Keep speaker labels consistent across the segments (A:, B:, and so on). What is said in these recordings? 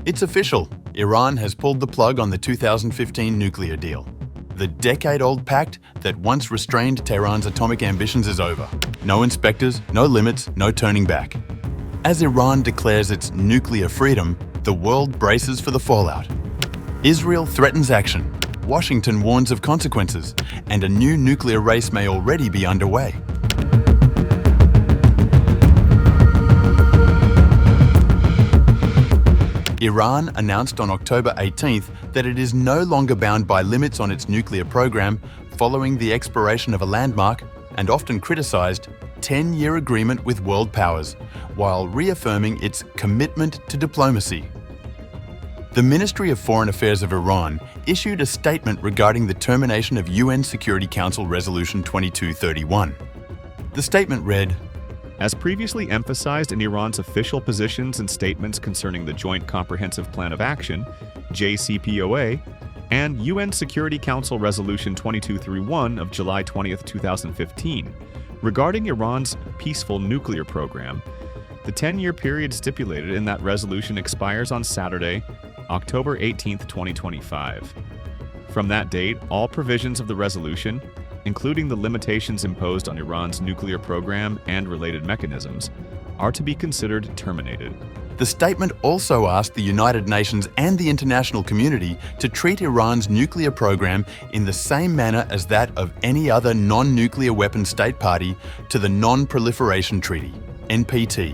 A: It's official. Iran has pulled the plug on the 2015 nuclear deal. The decade-old pact that once restrained Tehran's atomic ambitions is over. No inspectors, no limits, no turning back. As Iran declares its nuclear freedom, the world braces for the fallout. Israel threatens action. Washington warns of consequences, and a new nuclear race may already be underway. Iran announced on October 18th that it is no longer bound by limits on its nuclear program following the expiration of a landmark and often criticized 10-year agreement with world powers, while reaffirming its commitment to diplomacy. The Ministry of Foreign Affairs of Iran issued a statement regarding the termination of UN Security Council Resolution 2231. The statement read,
B: "As previously emphasized in Iran's official positions and statements concerning the Joint Comprehensive Plan of Action, JCPOA, and UN Security Council Resolution 2231 of July 20, 2015, regarding Iran's peaceful nuclear program, the 10-year period stipulated in that resolution expires on Saturday, October 18, 2025. From that date, all provisions of the resolution, including the limitations imposed on Iran's nuclear program and related mechanisms, are to be considered terminated."
A: The statement also asked the United Nations and the international community to treat Iran's nuclear program in the same manner as that of any other non-nuclear weapon state party to the Non-Proliferation Treaty, NPT.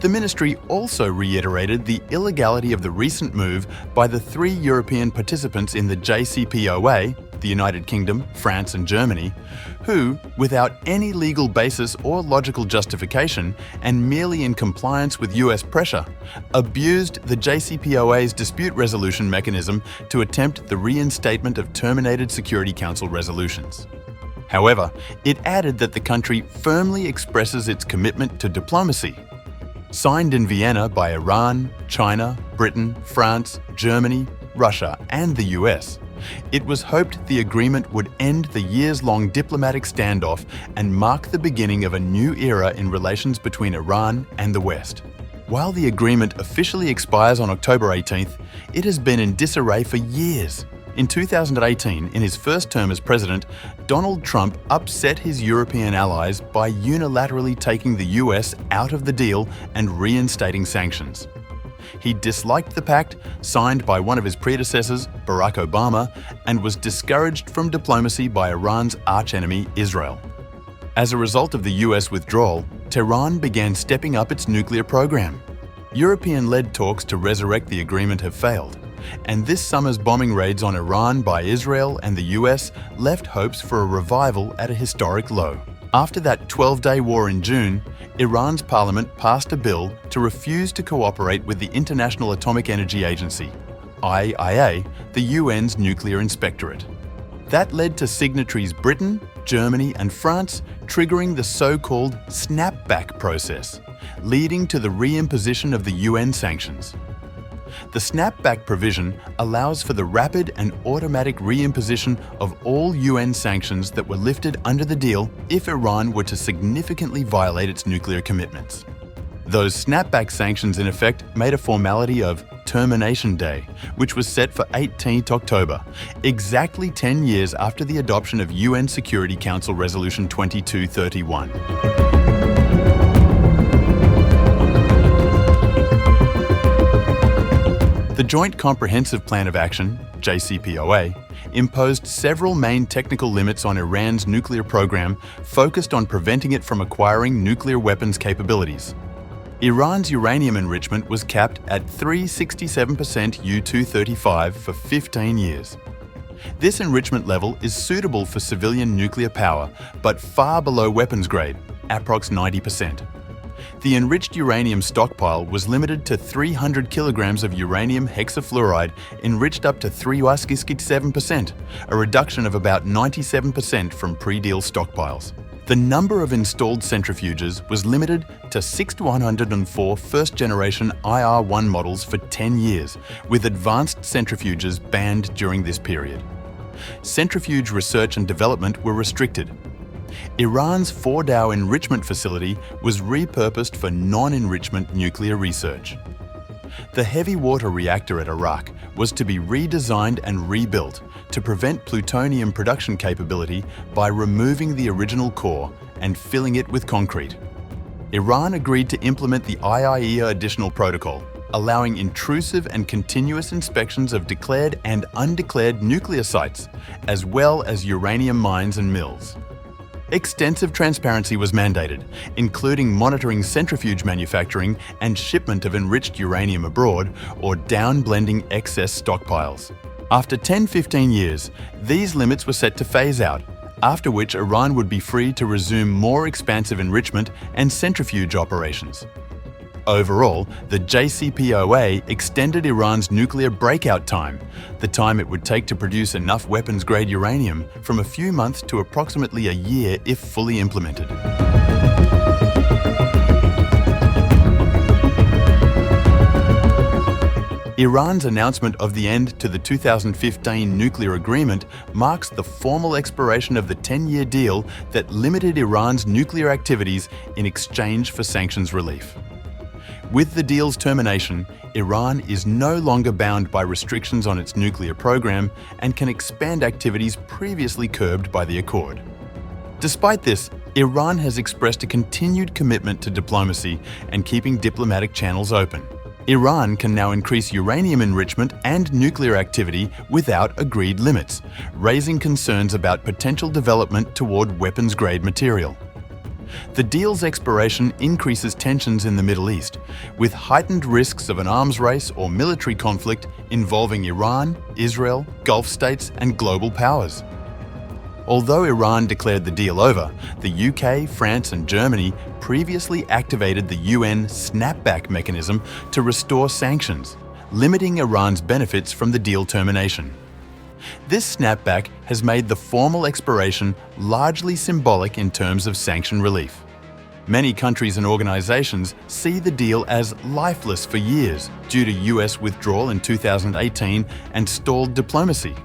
A: The ministry also reiterated the illegality of the recent move by the 3 European participants in the JCPOA, the United Kingdom, France and Germany, who, without any legal basis or logical justification and merely in compliance with US pressure, abused the JCPOA's dispute resolution mechanism to attempt the reinstatement of terminated Security Council resolutions. However, it added that the country firmly expresses its commitment to diplomacy. Signed in Vienna by Iran, China, Britain, France, Germany, Russia and the US, it was hoped the agreement would end the years-long diplomatic standoff and mark the beginning of a new era in relations between Iran and the West. While the agreement officially expires on October 18th, it has been in disarray for years. In 2018, in his first term as president, Donald Trump upset his European allies by unilaterally taking the US out of the deal and reinstating sanctions. He disliked the pact, signed by one of his predecessors, Barack Obama, and was discouraged from diplomacy by Iran's archenemy, Israel. As a result of the US withdrawal, Tehran began stepping up its nuclear program. European-led talks to resurrect the agreement have failed, and this summer's bombing raids on Iran by Israel and the US left hopes for a revival at a historic low. After that 12-day war in June, Iran's parliament passed a bill to refuse to cooperate with the International Atomic Energy Agency, IAEA, the UN's nuclear inspectorate. That led to signatories Britain, Germany and France triggering the so-called snapback process, leading to the reimposition of the UN sanctions. The snapback provision allows for the rapid and automatic reimposition of all UN sanctions that were lifted under the deal if Iran were to significantly violate its nuclear commitments. Those snapback sanctions in effect made a formality of Termination Day, which was set for 18th October, exactly 10 years after the adoption of UN Security Council Resolution 2231. The Joint Comprehensive Plan of Action, JCPOA, imposed several main technical limits on Iran's nuclear program focused on preventing it from acquiring nuclear weapons capabilities. Iran's uranium enrichment was capped at 367% U-235 for 15 years. This enrichment level is suitable for civilian nuclear power, but far below weapons grade, approx 90%. The enriched uranium stockpile was limited to 300 kilograms of uranium hexafluoride enriched up to 3.67%, a reduction of about 97% from pre-deal stockpiles. The number of installed centrifuges was limited to 6 to 104 first-generation IR-1 models for 10 years, with advanced centrifuges banned during this period. Centrifuge research and development were restricted. Iran's Fordow enrichment facility was repurposed for non-enrichment nuclear research. The heavy water reactor at Iraq was to be redesigned and rebuilt to prevent plutonium production capability by removing the original core and filling it with concrete. Iran agreed to implement the IAEA Additional Protocol, allowing intrusive and continuous inspections of declared and undeclared nuclear sites, as well as uranium mines and mills. Extensive transparency was mandated, including monitoring centrifuge manufacturing and shipment of enriched uranium abroad or downblending excess stockpiles. After 10-15 years, these limits were set to phase out, after which Iran would be free to resume more expansive enrichment and centrifuge operations. Overall, the JCPOA extended Iran's nuclear breakout time, the time it would take to produce enough weapons-grade uranium, from a few months to approximately a year if fully implemented. Iran's announcement of the end to the 2015 nuclear agreement marks the formal expiration of the 10-year deal that limited Iran's nuclear activities in exchange for sanctions relief. With the deal's termination, Iran is no longer bound by restrictions on its nuclear program and can expand activities previously curbed by the accord. Despite this, Iran has expressed a continued commitment to diplomacy and keeping diplomatic channels open. Iran can now increase uranium enrichment and nuclear activity without agreed limits, raising concerns about potential development toward weapons-grade material. The deal's expiration increases tensions in the Middle East, with heightened risks of an arms race or military conflict involving Iran, Israel, Gulf states, and global powers. Although Iran declared the deal over, the UK, France, and Germany previously activated the UN snapback mechanism to restore sanctions, limiting Iran's benefits from the deal termination. This snapback has made the formal expiration largely symbolic in terms of sanction relief. Many countries and organizations see the deal as lifeless for years due to US withdrawal in 2018 and stalled diplomacy.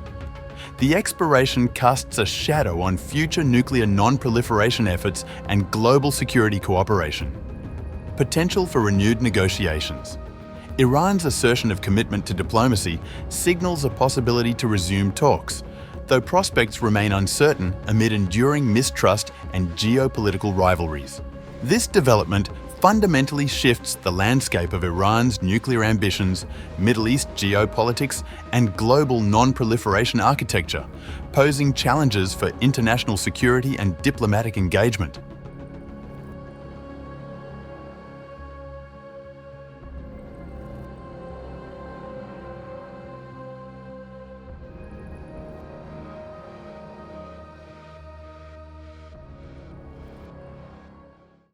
A: The expiration casts a shadow on future nuclear non-proliferation efforts and global security cooperation. Potential for renewed negotiations. Iran's assertion of commitment to diplomacy signals a possibility to resume talks, though prospects remain uncertain amid enduring mistrust and geopolitical rivalries. This development fundamentally shifts the landscape of Iran's nuclear ambitions, Middle East geopolitics, and global non-proliferation architecture, posing challenges for international security and diplomatic engagement.